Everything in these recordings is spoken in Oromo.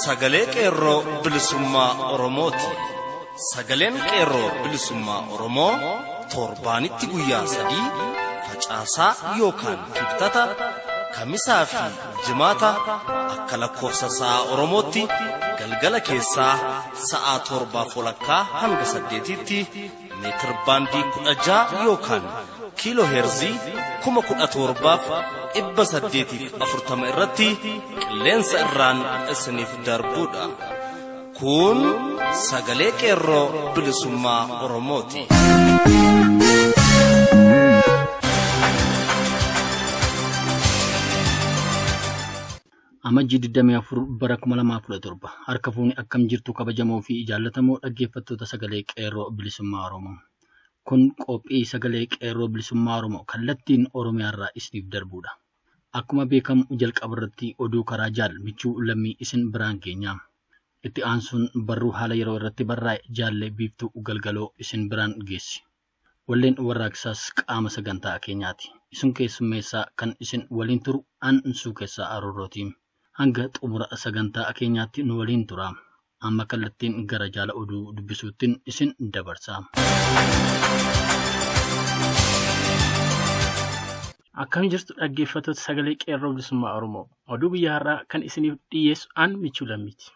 sagalee qeerroo bilisummaa Oromooti. Sagaleen qeerroo bilisummaa Oromoo torbaanitti guyyaa 3 facaasaa yookaan kibxata kamisaa fi jimaata akka lakkoofsa sa'a Oromootti galgala keessaa sa'a 7:00 hanga 8tti meetir baandii 16 yookaan kiiloo heerzii 17,840 irratti qilleensa irraan isiniif darbuudha. Kun sagalee qeerroo bilisummaa Oromooti. Amajjii 24 bara 2017 harka fuuni akkam jirtu kabajamoo fi jaallatamoo dhaggeeffattoota sagalee qeerroo bilisummaa Oromoo. Kun qophii sagalee qeerroo bilisummaa Oromoo kallattiin Oromiyaarraa isiniif darbuudha. Akkuma beekamu jalqaba irratti oduu karaa jaal michuu lammii isin biraan keenya. Itti aansuun barruu haala yeroo irratti barraa'e jaalle biiftuu galgaloo isin biraan geessi. Walleen warraaqsaas qaama sagantaa keenyaati. Isin keessummeessaa kan isin waliin turu ansuu keessaa aroorootiin. Hanga xumura sagantaa keenyaatti nu waliin tura. Amma kallattiin gara jaala oduu dubbisuuttiin isin dabarsa. Akkam jirtu dhaggeeffattoota sagalee qeerroo bilisummaa Oromoo. Oduu guyyaa har'aa kan isiniif dhiyeessu an michuu lammiiti.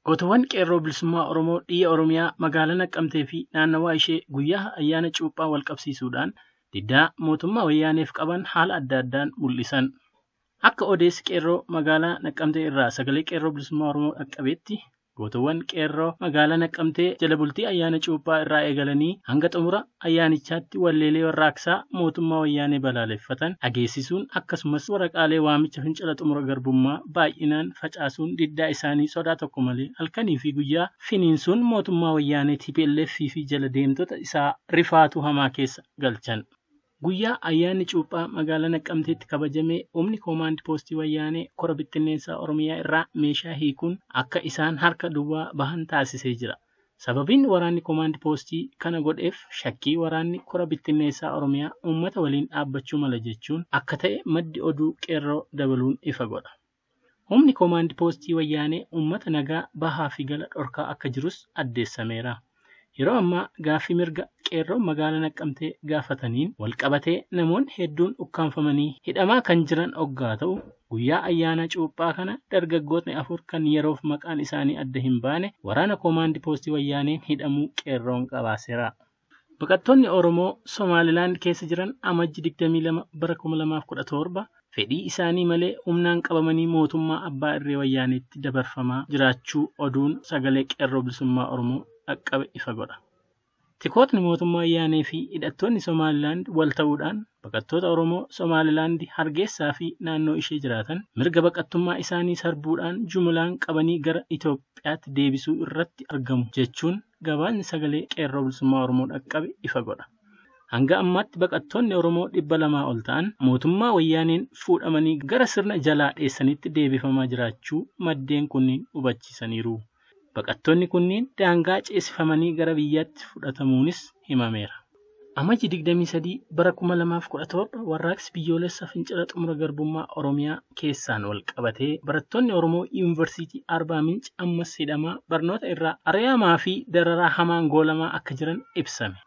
Gootuwwan qeerroo bilisummaa Oromoo dhiyya Oromiyaa magaalaa Naqqamtee fi naannawaa ishee guyyaa ayyaana cuuphaa wal qabsiisuudhaan diddaa mootummaa wayyaaneef qaban haala adda addaan mul'isan. Akka odeessi qeerroo magaalaa Naqqamtee irraa sagalee qeerroo bilisummaa Oromoo dhaqqabeetti gootuwwan qeerroo magaalaa Naqqamtee jala bultii ayyaana cuuphaa irraa eegalanii hanga xumura ayyaanichaatti walleelee warraaqsaa mootummaa wayyaanee balaaleffatan dhageessisuun akkasumas waraqaalee waamicha fincila xumura garbummaa baay'inaan facaasuun diddaa isaanii sodaa tokko malee halkanii fi guyyaa finiinsuun mootummaa wayyaanee TPLF fi jala deemtota isaa rifaatu hamaa keessa galchan. Guyyaa ayyaanni cuuphaa magaalaa Naqqamteetti kabajamee humni koomaand poostii wayyaanee kora bittinneessaa Oromiyaa irraa meeshaa hiikuun akka isaan harka duwwaa bahan taasisee jira. Sababiin waraanni koomaand poostii kana godheef shakkii waraanni kora bittinneessaa Oromiyaa uummata waliin dhaabbachuu mala jechuun akka ta'e maddi oduu qeerroo dabaluun ifa godha. Humni koomaand poostii wayyaanee uummata nagaa bahaa fi gala dhorkaa akka jirus addeessameera. Yeroo ammaa gaaffii mirga qeerroo magaalaa Naqqamtee gaafataniin walqabatee namoonni hedduun ukkaanfamanii hidhamaa kan jiran oggaa ta'u guyyaa ayyaana cuuphaa kana dargaggootni 4 kan yeroof maqaan isaanii adda hin baane waraana koomaandi poostii wayyaaneen hidhamuu qeerroon qabaaseera. Baqattoonni Oromoo Somaalilaand keessa jiran amajjii 22 bara 2017 fedhii isaanii malee humnaan qabamanii mootummaa abbaa irree wayyaaneetti dabarfamaa jiraachuu oduun sagalee qeerroo bilisummaa Oromoo dhaqqabe ifa godha. Tikootni mootummaa wayyaanee fi hidhattoonni Somaalilaand wal ta'uudhaan baqattoota Oromoo Somaalilaand Hargeysaa fi naannoo ishee jiraatan mirga baqattummaa isaanii sarbuudhaan jumlaan qabanii gara Itoophiyaatti deebisuu irratti argamu jechuun gabaasni sagalee qeerroo bilisummaa Oromoo dhaqqabe ifa godha. Hanga ammaatti baqattoonni Oromoo 200 ol ta'an mootummaa wayyaaneen fuudhamanii gara sirna jalaa dheessanitti deebifamaa jiraachuu maddeen kunniin hubachiisaniiru. Baqattoonni kunniin daangaa ceesifamanii gara biyyaatti fudhatamuunis himameera. Amajjii 23 bara 2017 warraaqsi biyyoolessa fincila xumura garbummaa Oromiyaa keessaan wal qabatee barattoonni Oromoo Yuunivarsiitii Arbaa Minch ammas hidhamaa barnoota irraa ari'amaa fi dararaa hamaan goolamaa akka jiran ibsame.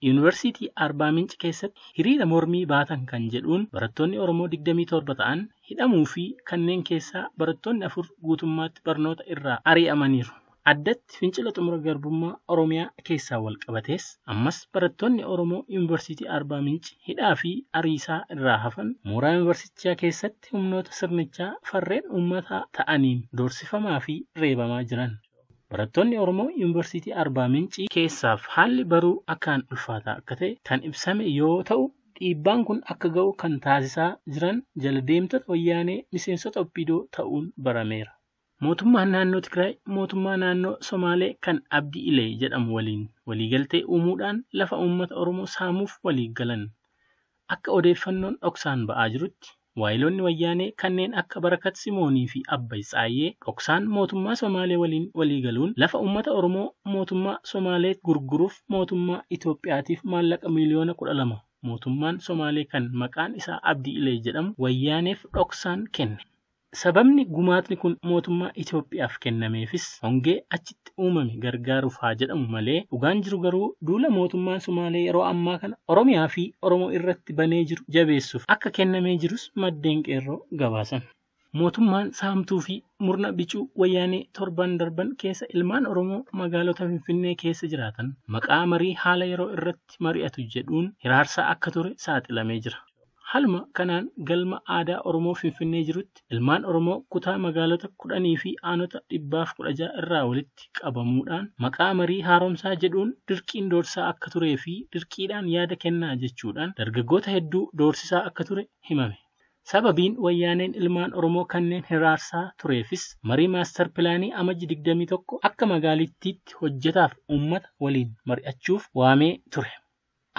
Yuunivarsiitii Arbaa Minch keessatti hiriira mormii baatan kan jedhuun barattoonni Oromoo 27 ta'an hidhamuu fi kanneen keessaa barattoonni 4 guutummaatti barnoota irraa ari'amaniiru. Addatti fincila xumura garbummaa Oromiyaa keessaa wal qabatees ammas barattoonni Oromoo Yuunivarsiitii Arbaa Minch hidhaa fi ariisaa irraa hafan mooraa yuunivarsiitichaa keessatti humnoota sirnichaa farreen uummataa ta'aniin doorsifamaa fi reebamaa jiran. Barattoonni Oromoo Yuunivarsiitii Arbaa Minch keessaaf haalli baruu akkaan ulfaataa akka ta'e kan ibsame yoo ta'u dhiibbaan kun akka ga'u kan taasisaa jiran jala deemtota wayyaanee miseensota oppidoo ta'uun barameera. Mootummaan naannoo Tigraay mootummaa naannoo Somaalee kan Abdii Ilee jedhamu waliin waliigaltee uumuudhaan lafa uummata Oromoo saamuuf walii galan. Akka odeeffannoon dhoksaan ba'aa jirutti waayiloonni wayyaanee kanneen akka Barakat Simoonii fi Abbay Tsaayyee dhoksaan mootummaa Somaalee waliin walii galuun lafa uummata Oromoo mootummaa Somaaleet gurguruuf mootummaa Itoophiyaatiif maallaqa miliyoona 12 mootummaan Somaalee kan maqaan isaa Abdii Ilee jedhamu wayyaaneef dhoksaan kenne. Sababni gumaatni kun mootummaa Itoophiyaaf kennameefis hongee achitti uumame gargaaruuf haa jedhamu malee dhugaan jiru garuu duula mootummaan Somaalee yeroo ammaa kana Oromiyaa fi Oromoo irratti banee jiru jabeessuuf akka kennamee jirus maddeen qeerroo gabaasan. Mootummaan saamtuu fi murna bicuu wayyaanee torban darban keessa ilmaan Oromoo magaalota Finfinnee keessa jiraatan maqaa marii haala yeroo irratti mari'atu jedhuun hiraarsaa akka ture saaxilamee jira. Haluma kanaan galma aadaa Oromoo Finfinnee jirutti ilmaan Oromoo kutaa magaalota 10 fi aanota 116 irraa walitti qabamuudhaan maqaa marii haaromsaa jedhuun dirqiin doorsaa akka turee fi dirqiidhaan yaada kennaa jechuudhaan dargaggoota hedduu doorsisaa akka ture himame. Sababiin wayyaaneen ilmaan Oromoo kanneen hiraarsaa tureefis marii maastar pilaanii amajji 21 akka magaalittiitti hojjetaaf uummata waliin mari'achuuf waamee ture.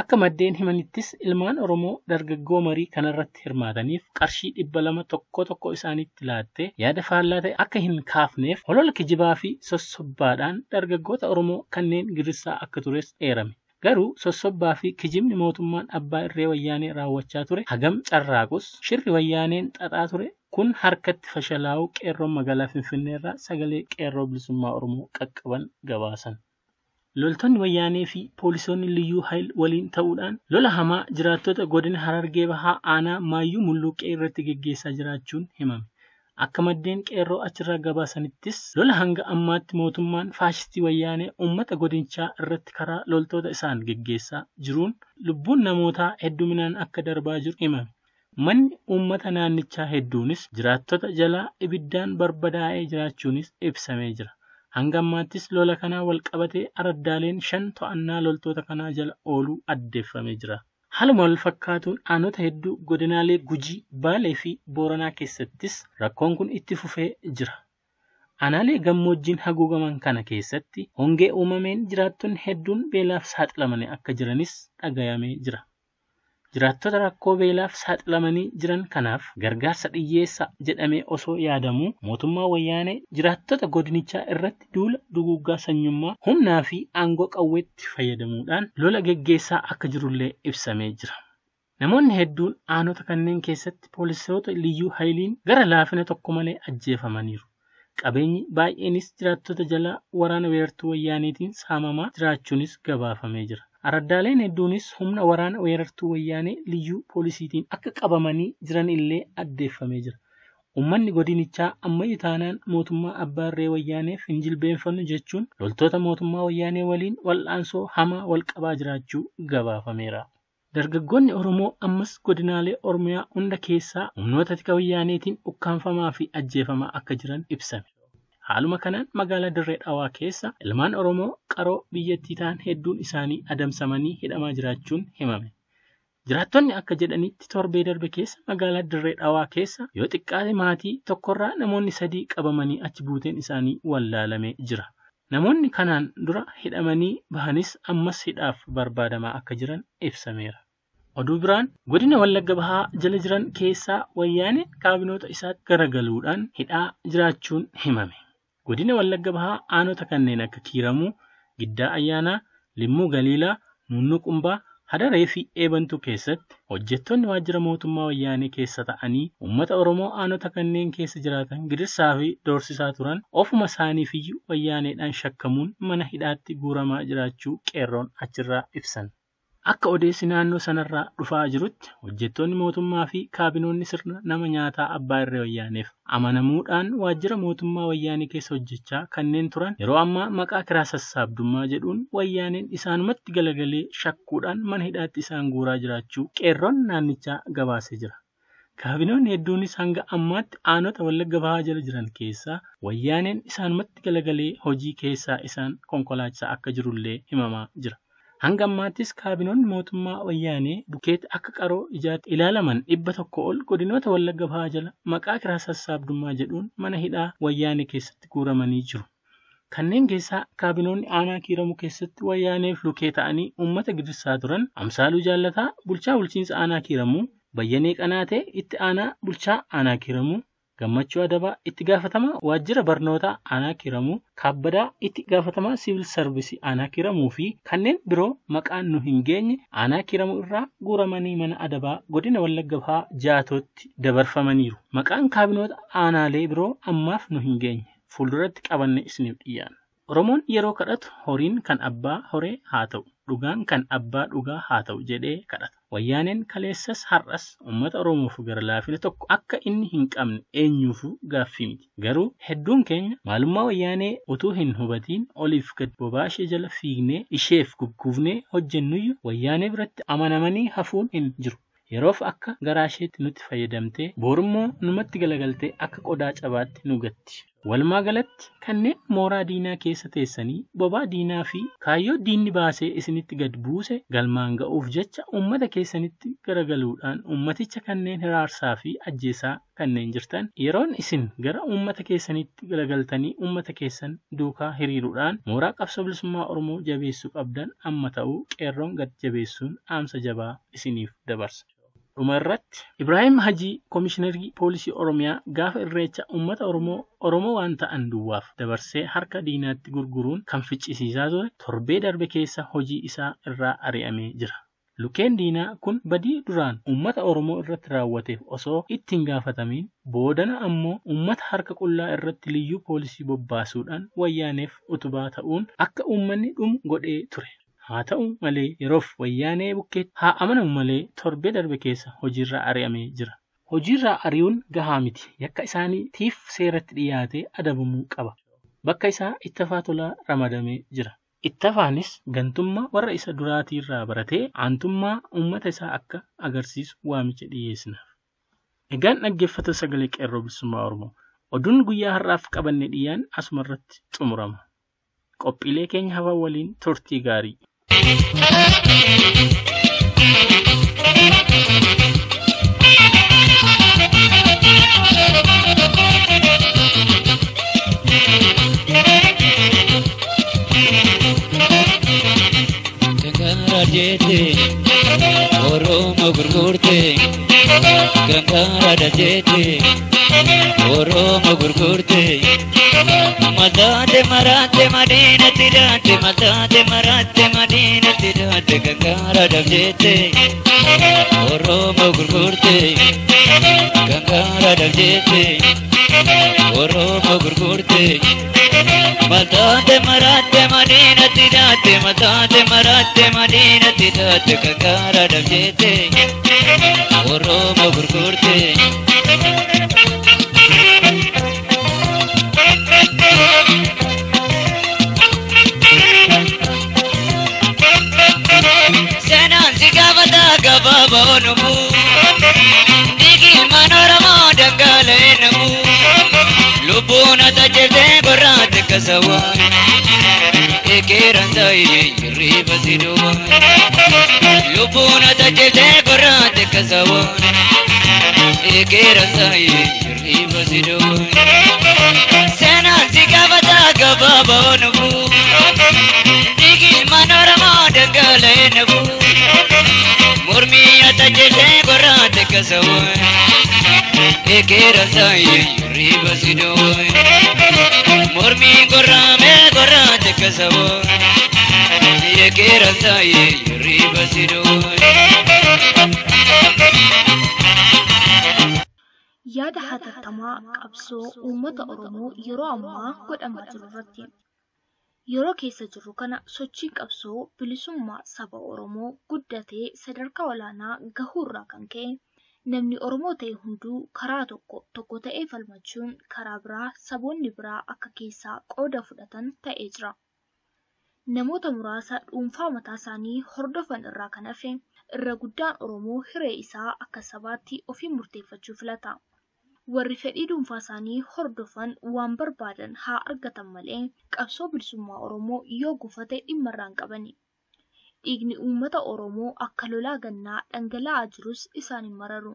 Akka maddeen himanittis ilmaan Oromoo dargaggoo marii kanarratti hirmaataniif qarshii 200 tokko isaaniitti laattee yaada faallaa ta'e akka hin kaafneef holola kijibaa fi sossobbaadhaan dargaggoota Oromoo kanneen gidirsaa akka tures eerame. Garuu sossobbaa fi kijibni mootummaan abbaa irree wayyaanee raawwachaa ture hagam carraaqus shirri wayyaaneen xaxaa ture kun harkatti fashalaa'uu qeerroon magaalaa Finfinneerraa sagalee qeerroo bilisummaa Oromoo qaqqaban gabaasan. Loltoonni wayyaanee fi poolisoonni liyyuu hayil waliin ta'uudhaan lola hamaa jiraattota godina Harargee Bahaa aanaa Maayyuu Mulluuqee irratti geggeessaa jiraachuun himame. Akka maddeen qeerroo achirraa gabaasanittis lola hanga ammaatti mootummaan faashistii wayyaanee uummata godinichaa irratti karaa loltoota isaan geggeessaa jiruun lubbuun namootaa hedduminaan akka darbaa jiru himame. Manni uummata naannichaa hedduunis jiraattota jalaa ibiddaan barbadaa'ee jiraachuunis ibsamee jira. Hanga ammaattis lola kanaa wal qabatee araddaaleen 5 to'annaa loltoota kanaa jala ooluu addeeffamee jira. Haaluma wal fakkaatuun aanota hedduu godinaalee Gujii, Baalee fi Booranaa keessattis rakkoon kun itti fufee jira. Aanaalee gammoojjiin haguugaman kana keessatti hongee uumameen jiraattonni hedduun beelaaf saaxilamanii akka jiranis dhagayamee jira. Jiraattota rakkoo beelaaf saaxilamanii jiran kanaaf gargaarsa dhiyyeessa jedhamee osoo yaadamuu mootummaa wayyaanee jiraattota godinichaa irratti duula duguuggaa sanyummaa humnaa fi aangoo qawweetti fayyadamuudhaan lola geggeessaa akka jirullee ibsamee jira. Namoonni hedduun aanota kanneen keessatti poolisoota liyyuu hayiliin gara laafina tokko malee ajjeefamaniiru. Qabeenyi baay'eenis jiraattota jalaa waraana weerartuu wayyaaneetiin saamamaa jiraachuunis gabaafamee jira. Araddaaleen hedduunis humna waraana weerartuu wayyaanee liyyuu poolisiitiin akka qabamanii jiran illee addeeffamee jira. Uummanni godinichaa ammayyu taanaan mootummaa abbaa irree wayyaaneef hin jilbeenfannu jechuun loltoota mootummaa wayyaanee waliin wal'aansoo hamaa wal qabaa jiraachuu gabaafameera. Dargaggoonni Oromoo ammas godinaalee Oromiyaa hunda keessaa humnoota tika wayyaaneetiin ukkaanfamaa fi ajjeefamaa akka jiran ibsame. Haaluma kanaan magaalaa Dirree Dhawaa keessa ilmaan Oromoo qaroo biyyattii ta'an hedduun isaanii adamsamanii hidhamaa jiraachuun himame. Jiraattonni akka jedhanitti torbee darbe keessa magaalaa Dirree Dhawaa keessa yoo xiqqaate maatii tokkorraa namoonni 3 qabamanii achi buuteen isaanii wallaalamee jira. Namoonni kanaan dura hidhamanii bahanis ammas hidhaaf barbaadamaa akka jiran ibsameera. Oduu biraan godina Wallagga Bahaa jala jiran keessaa wayyaaneen kaabinoota isaatti garagaluudhaan hidhaa jiraachuun himame. Godina Wallagga Bahaa aanota kanneen akka Kiiramuu, Giddaa Ayyaanaa, Limmuu Galiilaa, Nunnuu Qumbaa, Hadaree fi Eebantuu keessatti hojjettoonni waajjira mootummaa wayyaanee keessa ta'anii uummata Oromoo aanota kanneen keessa jiraatan gidirsaa fi doorsisaa turan ofuma isaaniifiyyuu wayyaaneedhaan shakkamuun mana hidhaatti guuramaa jiraachuu qeerroon achirraa ibsan. Akka odeessi naannoo sanarraa dhufaa jirutti hojjettoonni mootummaa fi kaabinoonni sirna nama nyaataa abbaa irree wayyaaneef amanamuudhaan waajjira mootummaa wayyaanee keessa hojjechaa kanneen turan yeroo ammaa maqaa kiraa sassaabdummaa jedhuun wayyaaneen isaanumatti galagalee shakkuudhaan mana hidhaatti isaan guuraa jiraachuu qeerroon naannichaa gabaasee jira. Kaabinoonni hedduunis hanga ammaatti aanota Wallagga Bahaa jala jiran keessaa wayyaaneen isaanumatti galagalee hojii keessaa isaan konkolaachisaa akka jirullee himamaa jira. Hanga ammaattis kaabinoonni mootummaa wayyaanee bukeetti akka qaroo ijaatti ilaalaman 100 ol godinoota Wallagga Bahaa jala maqaa kiraa sassaabdummaa jedhuun mana hidhaa wayyaanee keessatti guuramanii jiru. Kanneen keessaa kaabinoonni aanaa Kiiramuu keessatti wayyaaneef lukee ta'anii uummata gidirsaa turan Amsaaluu Jaallataa bulchaa bulchiinsa aanaa Kiiramuu, Bayyanee Qanaatee itti aanaa bulchaa aanaa Kiiramuu, Gammachuu Adabaa itti gaafatamaa waajjira barnootaa aanaa Kiramuu, Kaabbadaa itti gaafatamaa siivil sarvisii aanaa Kiramuu fi kanneen biroo maqaan nu hin geenye aanaa Kiramuu irraa guuramanii mana adabaa godina Wallagga Bahaa Jaatootti dabarfamaniiru. Maqaan kaabinoota aanaalee biroo ammaaf nu hin geenye. Fuulduratti qabanne isiniif dhiyaana. Oromoon yeroo kadhatu horiin kan abbaa horee haa ta'u, dhugaan kan abbaa dhugaa haa ta'u jedhee kadhata. Wayyaaneen kaleessas har'as uummata Oromoof gara laafina tokko akka inni hin qabne eenyuufuu gaaffii miti. Garuu hedduun keenya maalummaa wayyaanee utuu hin hubatiin oliif gad bobaa ishee jala fiignee isheef gugguufnee hojjennuyyuu wayyaanee biratti amanamanii hafuun hin jiru. Yeroof akka garaa isheetti nutti fayyadamtee boorummoo numatti galagaltee akka qodaa cabaatti nu gatti. Walumaa galatti kanneen mooraa diinaa keessa teessanii bobaa diinaa fi kaayyoo diinni baasee isinitti gad buuse galmaan ga'uuf jecha uummata keessanitti garagaluudhaan uummaticha kanneen hiraarsaa fi ajjeesaa kanneen jirtan yeroon isin gara uummata keessanitti garagaltanii uummata keessan duukaa hiriiruudhaan mooraa qabsoo bilisummaa Oromoo jabeessuu qabdan amma ta'uu qeerroon gad jabeessuun dhaamsa jabaa isiniif dabarsa. Dhumarratti Ibrahim Hajii Komishiinarii Poolisii Oromiyaa gaafa irreecha uummata Oromoo waan ta'an duwwaaf dabarsee harka diinaatti gurguruun kan ficcisiisaa ture torbee darbe keessa hojii isaa irraa ari'amee jira. Lukeen diinaa kun badii duraan uummata Oromoo irratti raawwateef osoo ittiin gaafatamiin boodana ammoo uummata harka qullaa irratti liyyuu poolisii bobbaasuudhaan wayyaaneef utubaa ta'uun akka uummanni dhumu godhee ture. Haa ta'u malee yeroof wayyaanee bukkeetti haa amanamu malee torbee darbe keessa hojiirraa ari'amee jira. Hojiirraa ari'uun gahaa miti. Yakka isaaniitiif seeratti dhiyaatee adabamuu qaba. Bakka isaa ittafaa tolaa ramadamee jira. Ittafaanis gantummaa warra isa duraatiirraa baratee aantummaa uummata isaa akka agarsiisu waamicha dhiyeessinaaf. Egaan dhaggeeffattoota sagalee qeerroo bilisummaa Oromoo oduun guyyaa har'aaf qabanne dhiyyaan asumarratti xumurama. Qophiilee keenya hafan waliin turtii gaarii. Oromo gurgurte gangara jete Oromo gurgurte madate marate madina tirate madate marate madina tirate gangara jete Oromo gurgurte gangara jete Oromo gurgurte madate marate madina tirate madate marate madina tirate gangara jete Oromo gurgurte Baba onumu Digil manorama dangale namu Lubuna tajete gorate kasawan Ekeran zai riba siduwan Lubuna tajete gorate kasawan Ekeran zai riba siduwan Senan sikavata baba onumu Digil manorama dangale namu Murmi atajete gorate kasawan Ekera sai riba sidowan Murmi gorate kasawan Ekera sai riba sidowan Yaada hatattamaa qabsoo uummata Oromoo yeroo ammaa godhamaa jiru irratti yeroo keessa jirru kana sochiin qabsoo bilisummaa saba Oromoo guddatee sadarkaa olaanaa gahuurraa kan ka'e namni Oromoo ta'e hunduu karaa tokko ta'ee falmachuun karaa biraa saboonni biraa akka keessaa qooda fudhatan ta'ee jira. Namoota muraasa dhuunfaa mataa isaanii hordofan irraa kan hafe irra guddaan Oromoo hiree isaa akka sabaatti ofii murteeffachuu filata. Warri fedhii dhuunfaa isaanii hordofan waan barbaadan haa argatan malee qabsoo bilisummaa Oromoo yoo gufate dhimma irraan qabani. Dhiigni uummata Oromoo akka lolaa gannaa dhangala'aa jirus isaan hin mararu.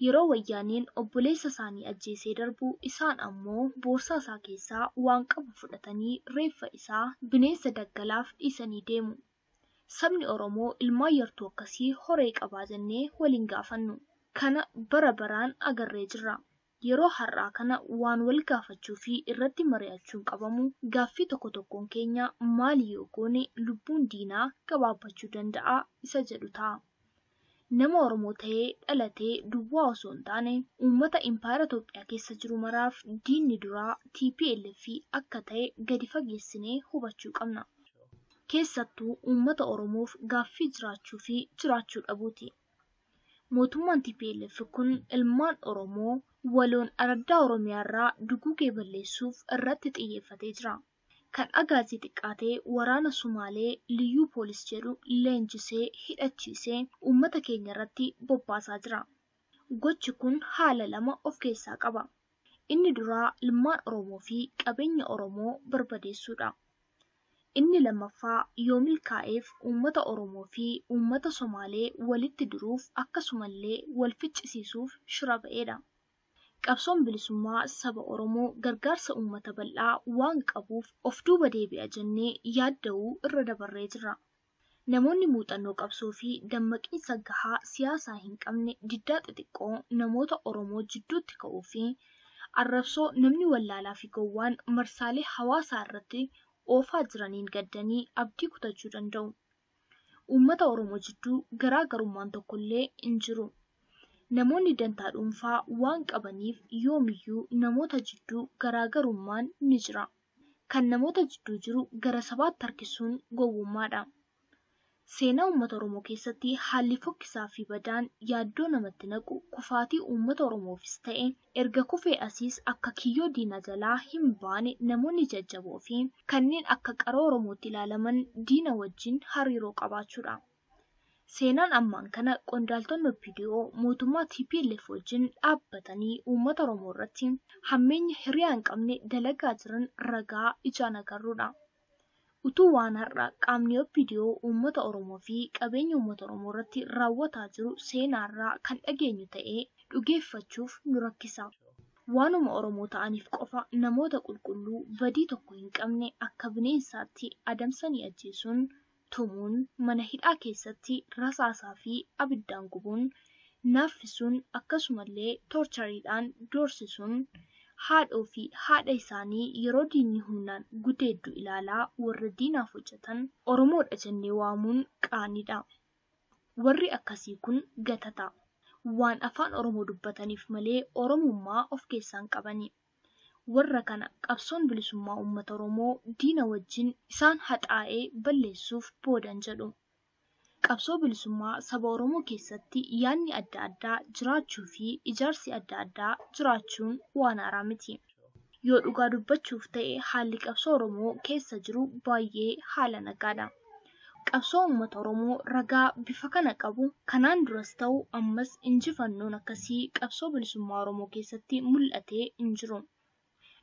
Yeroo wayyaaneen obboleessa isaanii ajjeesee darbu isaan ammoo boorsaa isaa keessaa waan qabu fudhatanii reeffa isaa bineensa daggalaaf dhiisanii deemu. Sabni Oromoo ilmaan yartuu akkasii horee qabaa jennee waliin gaafannu. Kana bara baraan agarree jirra. Yeroo har'aa kana waan wal gaafachuu fi irratti mari'achuun qabamu gaaffii tokko tokkoon keenya maali yoo goone lubbuun diinaa gabaabbachuu danda'a isa jedhu ta'a. Nama Oromoo ta'ee dhalatee duwwaa osoo hin taane uummata impaayera Itoophiyaa keessa jiru maraaf diinni duraa TPLF akka ta'e gadi fageessinee hubachuu qabna. Keessattuu uummata Oromoof gaaffii jiraachuu fi jiraachuu dhabuuti. Mootummaan TPLF kun ilmaan Oromoo waloon araddaa Oromiyaarraa dugugee balleessuuf irratti xiyyeeffatee jira. Kan agaazii xiqqaatee waraana Sumaalee liyyuu poolis jedhu leenjisee hidhachiisee uummata keenya irratti bobbaasaa jira. Gochi kun haala lama of keessaa qaba. Inni duraa ilmaan Oromoo fi qabeenya Oromoo barbadeessuudha. Inni lammaffaa yoo milkaa'eef uummata Oromoo fi uummata Somaalee walitti diruuf akkasumallee wal ficcisiisuuf shira ba'eedha. Qabsoon bilisummaa saba Oromoo gargaarsa uummata bal'aa waan qabuuf of duuba deebi'a jennee yaadda'uu irra dabarree jira. Namoonni muuxannoo qabsoo fi dammaqiinsa gahaa siyaasaa hin qabne diddaa xixiqqoo namoota Oromoo jidduutti ka'uu fi arrabsoo namni wallaalaa fi gowwaan marsaalee hawaasaa irratti oofaa jiraniin gaddanii abdii kutachuu danda'u. Uummata Oromoo jidduu garaagarummaan tokkollee hin jiru. Namoonni dantaa dhuunfaa waan qabaniif yoomiyyuu namoota jidduu garaagarummaan ni jira. Kan namoota jidduu jiru gara sabaatti harkisuun gowwummaadha. Seenaa uummata Oromoo keessatti haalli fokkisaa fi badaan yaaddoo namatti naqu kufaatii uummata Oromoofis ta'e erga kufee asiis akka kiyyoo diina jalaa hin baane namoonni jajjaboo fi kanneen akka qaroo Oromootti ilaalaman diina wajjin hariiroo qabaachuudha. Seenaan ammaan kana qondaaltonni OPDO mootummaa TPLF wajjin dhaabbatanii uummata Oromoo irratti hammeenya hiriyaa hin qabne dalagaa jiran ragaa ijaan agarruudha. Utuu waan har'a qaamni OPDO uummata Oromoo fi qabeenya uummata Oromoo irratti raawwataa jiru seenaarraa kan dhageenyu ta'ee dhugeeffachuuf nu rakkisa. Waanuma Oromoo ta'aniif qofa namoota qulqulluu badii tokko hin qabne akka bineensaatti adamsanii ajjeesuun tumuun mana hidhaa keessatti rasaasaa fi abiddaan gubuun naaffisuun akkasumallee toorchariidhaan doorsisuun haadhoo fi haadha isaanii yeroo diinni humnaan gudeeddu ilaalaa warra diinaaf hojjetan Oromoodha jennee waamuun qaaniidha. Warri akkasii kun gatata. Waan afaan Oromoo dubbataniif malee Oromummaa of keessaan qabani. Warra kana qabsoon bilisummaa uummata Oromoo diina wajjin isaan haxaa'ee balleessuuf boodan jedhu. Qabsoo bilisummaa saba Oromoo keessatti yaadni adda addaa jiraachuu fi ijaarsi adda addaa jiraachuun waan haaraa miti. Yoo dhugaa dubbachuuf ta'e haalli qabsoo Oromoo keessa jiru baay'ee haala nagaadha. Qabsoo uummata Oromoo ragaa bifa kana qabu kanaan duras ta'u ammas injifannoon akkasii qabsoo bilisummaa Oromoo keessatti mul'atee hin jiru.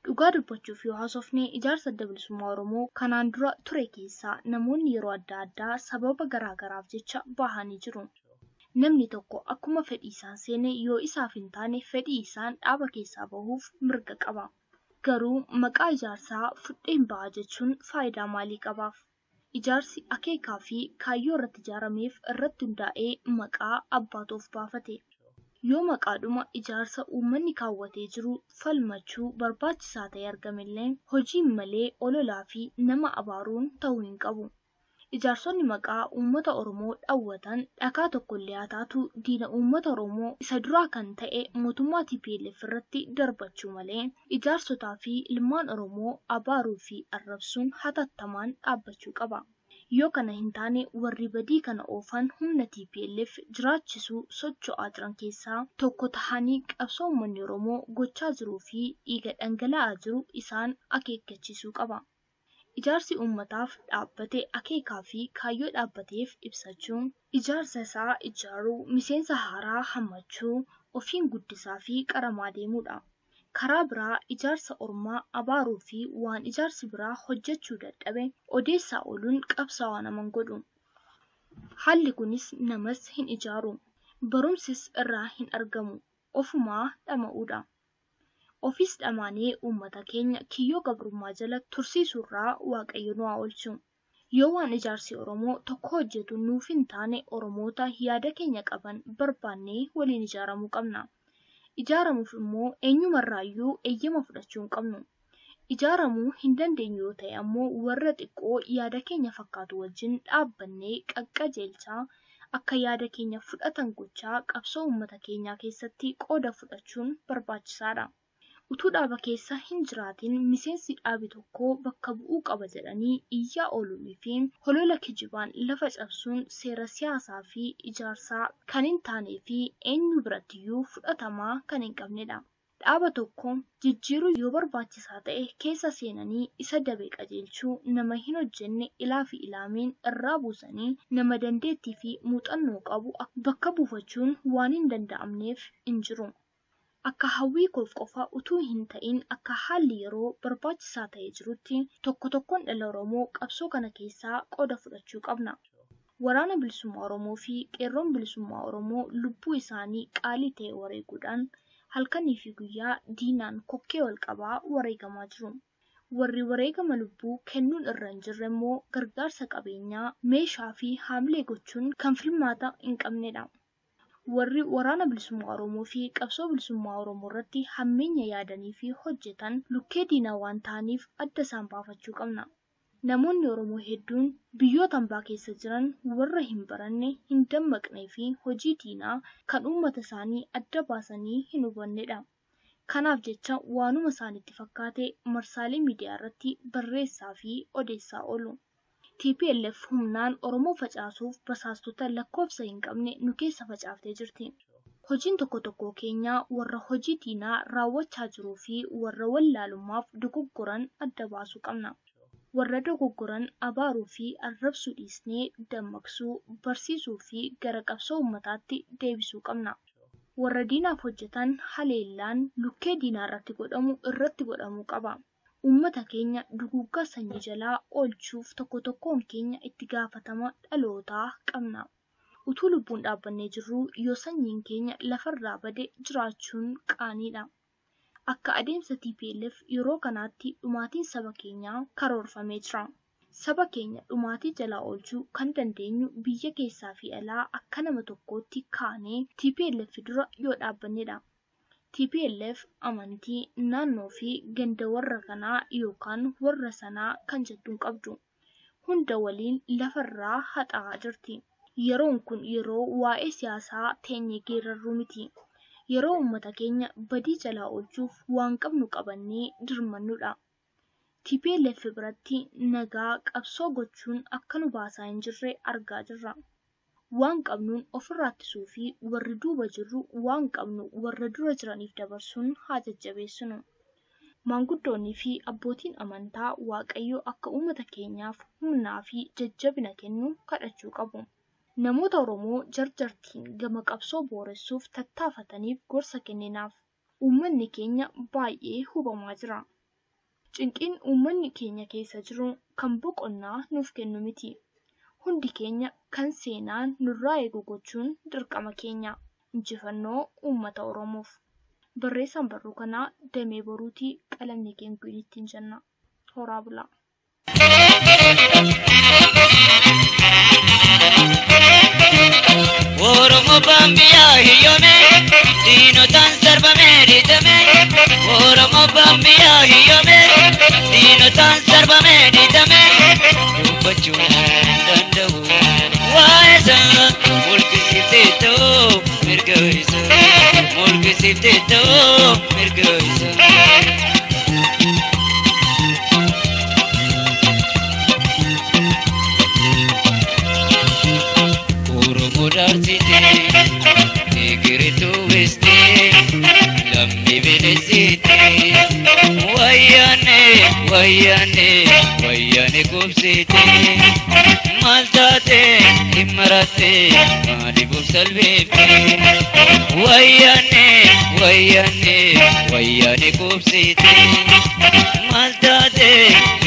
Dhugaa dubbachuuf yoo haasofne ijaarsa adda bilisummaa Oromoo kanaan dura ture keessaa namoonni yeroo adda addaa sababa garaagaraaf jecha bahanii jiru. Namni tokko akkuma fedhii isaan seene yoo isaaf hin taane fedhii isaan dhaaba keessaa bahuuf mirga qaba. Garuu maqaa ijaarsaa fudheen baha jechuun faayidaa maalii qabaaf? Ijaarsi akeekaa fi kaayyoo irratti ijaarameef irratti hundaa'ee maqaa abbaatuuf baafate. Yoo maqaadhuma ijaarsa uummanni kaawwatee jiru falmachuu barbaachisaa ta'e argamillee hojiin malee ololaa fi nama abaaruun ta'uu hin qabu. Ijaarsonni maqaa uummata Oromoo dhawwatan dhakaa tokkollee haa taatu diina uummata Oromoo isa duraa kan ta'e mootummaa TPLF irratti darbachuu malee ijaarsotaa fi ilmaan Oromoo abaaruu fi arrabsuun hatattamaan dhaabbachuu qaba. Yoo kana hin taane warri badii kana oofan humna TPLF jiraachisuu socho'aa jiran keessaa tokko tahanii qabsoo uummanni Oromoo gochaa jiruu fi dhiiga dhangala'aa jiru isaan akeekkachiisuu qaba. Ijaarsi uummataaf dhaabbate akeekaa fi kaayyoo dhaabbateef ibsachuun ijaarsa isaa ijaaruu miseensa haaraa hammachuu ofiin guddisaa fi qaramaa deemuudha. Karaa biraa ijaarsa ormaa abaaruu fi waan ijaarsi biraa hojjechuu dadhabe odeessaa ooluun qabsaa'aa naman godhu. Haalli kunis namas hin ijaaru. Barumsis irraa hin argamu. Ofumaa dhama'uudha. Ofis dhamaanee uummata keenya kiyyoo gabrummaa jala tursiisuurraa Waaqayyo nu haa oolchu. Yoo waan ijaarsi Oromoo tokko hojjetu nuuf hin taane Oromoota yaada keenya qaban barbaannee waliin ijaaramuu qabna. Ijaaramuuf immoo eenyumarraayyuu eeyyama fudhachuu hin qabnu. Ijaaramuu hin dandeenyu yoo ta'e ammoo warra xiqqoo yaada keenya fakkaatu wajjin dhaabbannee qaqqajeelchaa akka yaada keenya fudhatan gochaa qabsoo uummata keenyaa keessatti qooda fudhachuun barbaachisaadha. Utuu dhaaba keessa hin jiraatin miseensi dhaabi tokko bakka bu'uu qaba jedhanii iyyaa oolunii fi holola kijibaan lafa cabsuun seera siyaasaa fi ijaarsaa kan hin taanee fi eenyu birattiyyuu fudhatamaa kan hin qabnedha. Dhaaba tokko jijjiiruu yoo barbaachisaa ta'e keessa seenanii isa dabee qajeelchuu, nama hin hojjenne ilaa fi ilaamiin irraa buusanii nama dandeettii fi muuxannoo qabu bakka buufachuun waan hin danda'amneef hin jiru. Akka hawwii koof qofa utuu hin ta'in akka haalli yeroo barbaachisaa ta'ee jirutti tokkoon dhala Oromoo qabsoo kana keessaa qooda fudhachuu qabna. Waraana bilisummaa Oromoo fi qeerroon bilisummaa Oromoo lubbuu isaanii qaalii ta'e wareeguudhaan halkanii fi guyyaa diinaan kokkee wal qabaa wareegamaa jiru. Warri wareegama lubbuu kennuun irra hin jirre immoo gargaarsa qabeenyaa, meeshaa fi haamlee gochuun kan filmaata hin qabnedha. Warri waraana bilisummaa Oromoo fi qabsoo bilisummaa Oromoo irratti hammeenya yaadanii fi hojjetan lukkee diinaa waan ta'aniif adda isaan baafachuu qabna. Namoonni Oromoo hedduun biyyoota hambaa keessa jiran warra hin baranne, hin dammaqnee fi hojii diinaa kan uummata isaanii adda baasanii hin hubannedha. Kanaaf jecha waanuma isaanitti fakkaate marsaalee miidiyaa irratti barreessaa fi odeessaa oolu. TPLF humnaan Oromoo facaasuuf basaastota lakkoofsa hin qabne nu keessa facaaftee jirti. Hojiin tokko keenyaa warra hojii diinaa raawwachaa jiruu fi warra wallaalummaaf dogoggoran adda baasuu qabna. Warra dogoggoran abaaruu fi arrabsuu dhiisnee dammaqsuu, barsiisuu fi gara qabsoo uummataatti deebisuu qabna. Warra diinaaf hojjetan haleellaan lukkee diinaa irratti godhamuu qaba. Uummata keenya duguuggaa sanyii jalaa oolchuuf tokkoon keenya itti gaafatama dhalootaa qabna. Utuu lubbuun dhaabbannee jirru yoo sanyiin keenya lafarraa bade jiraachuun qaaniidha. Akka adeemsa TPLF yeroo kanaatti dhumaatiin saba keenyaa karoorfamee jira. Saba keenya dhumaatii jalaa oolchuu kan dandeenyu biyya keessaa fi alaa akka nama tokkootti kaanee TPLF dura yoo dhaabbannedha. TPLF amantii, naannoo fi ganda warra kanaa yookaan warra sanaa kan jettuun qabdu. Hunda waliin lafarraa haxaa'aa jirti. Yeroon kun yeroo waa'ee siyaasaa teenyee geerarruu miti. Yeroo uummata keenya badii jalaa oolchuuf waan qabnu qabannee dirmannudha. TPLF biratti nagaa qabsoo gochuun akka nu baasaa hin jirre argaa jirra. Waan qabnuun ofirraa ittisuu fi warri duuba jirru waan qabnu warra dura jiraniif dabarsuun haa jajjabeessinu. Maanguddoonnii fi abbootiin amantaa Waaqayyoo akka uummata keenyaaf humnaa fi jajjabina kennu kadhachuu qabu. Namoota Oromoo jarjartiin gama qabsoo booressuuf tattaafataniif gorsa kenninaaf. Uummanni keenya baay'ee hubamaa jira. Cinqiin uummanni keenya keessa jiru kan boqonnaa nuuf kennu miti. Hundi keenya kan seenaan nurraa eegu gochuun dirqama keenya. Injifannoo uummata Oromoof. Barreessaan barruu kanaa Damee Boruutii Qalamni Keenguun ittiin jenna. Horaa bulaa. Oromoo Bambiyaa hiyyome diinotaan sarbamee dhiitame. Oromoo Bambiyaa hiyyome diinotaan sarbamee dhiitame. Dubbachuu danda'u waa'ee isaa mul'isiiftee ta'uu mirga isaa mul'isiiftee ta'uu mirga isaa. Egiritu weste lammi belesite wayane kubsite maltate immarate mali kubsalbete wayane kubsite maltate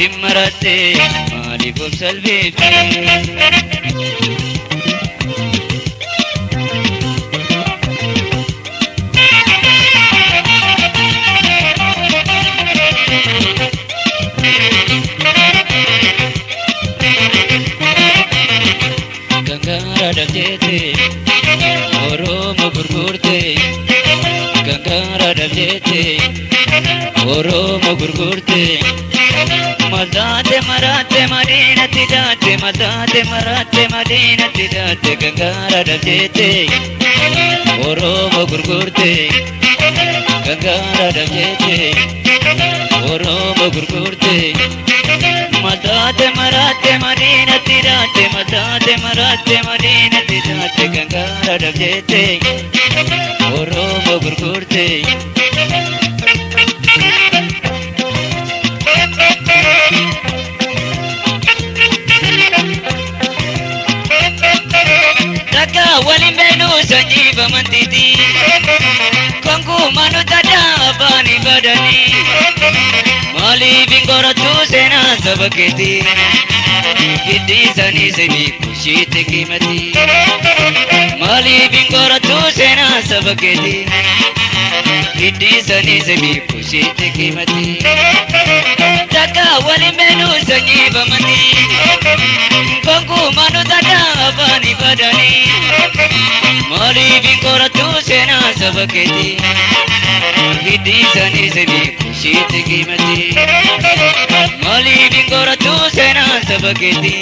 immarate mali kubsalbete. Oromo gurgurte ganga gangara dabjete Oromo gurgurte Madate marate madina tidate madate marate madina tidate gangara dabjete Oromo gurgurte gangara dabjete Oromo gurgurte madate marate madina tidate madate marate madina tidate gangara dabjete Oromo gurgurte Daka walimbenu sanjiba manditi Kongu manu tada bani badani Mali bingora tu sena sabaketi Giddi sani sani kushite kimati Mali bingora tu sena sabaketi Giddi sani sani kushite kimati Daka walimbenu sanjiba manditi Kongu manu tada bani badani Mali bingora tu sena sabaketi Giddi sani sani kushite kimati Mali bingora tu sena sabaketi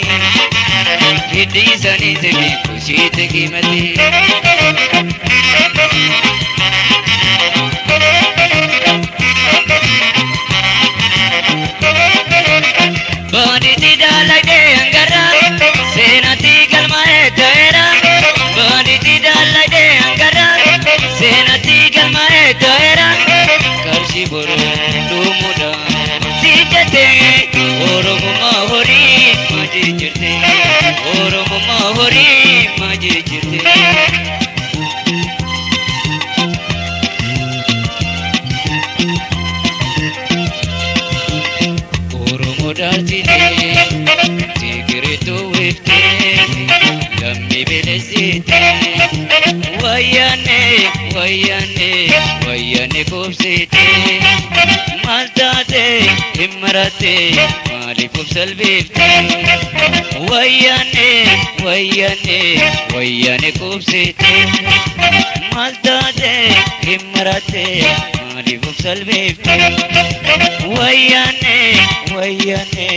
Giddi sani sani kushite kimati Bani tida lagde angara sena tigal mae taera Bani tida lagde angara sena tigal mae taera Karshi boro lumuda tijate Oromo mahori maji jirte Oromo mahori maji jirte Dartine tigritu wifte lammi belezite wayane wayane wayane kubsite maltate himrate mali kubsal bifte wayane wayane wayane kubsite maltate himrate mali kubsal bifte wayane wayane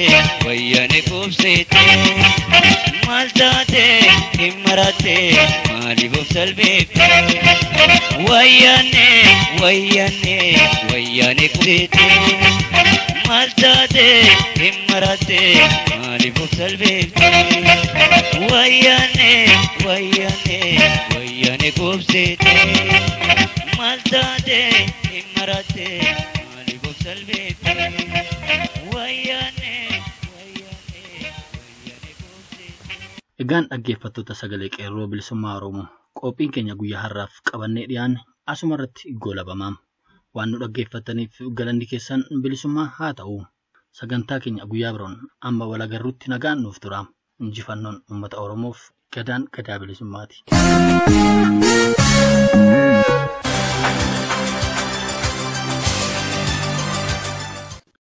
wayane kubsite maltate himrate mali kubsal bifte wayane wayane wayane kubsite maltate himrate mali kubsal bifte wayane wayane wayane kubsite maltate himrate mali kubsal bifte Egaan dhaggeeffattoota sagalee qeerroo bilisummaa Oromoo qophiin keenya guyyaa har'aaf qabannee dhiyaanne asuma irratti goolabamaam waan nu dhaggeeffataniif galanni keessan bilisummaa haa ta'u sagantaa keenya guyyaa biroon amma wal agarruutti nagaan nuuf tura injifannoon uummata Oromoof gadaan gadaa bilisummaati.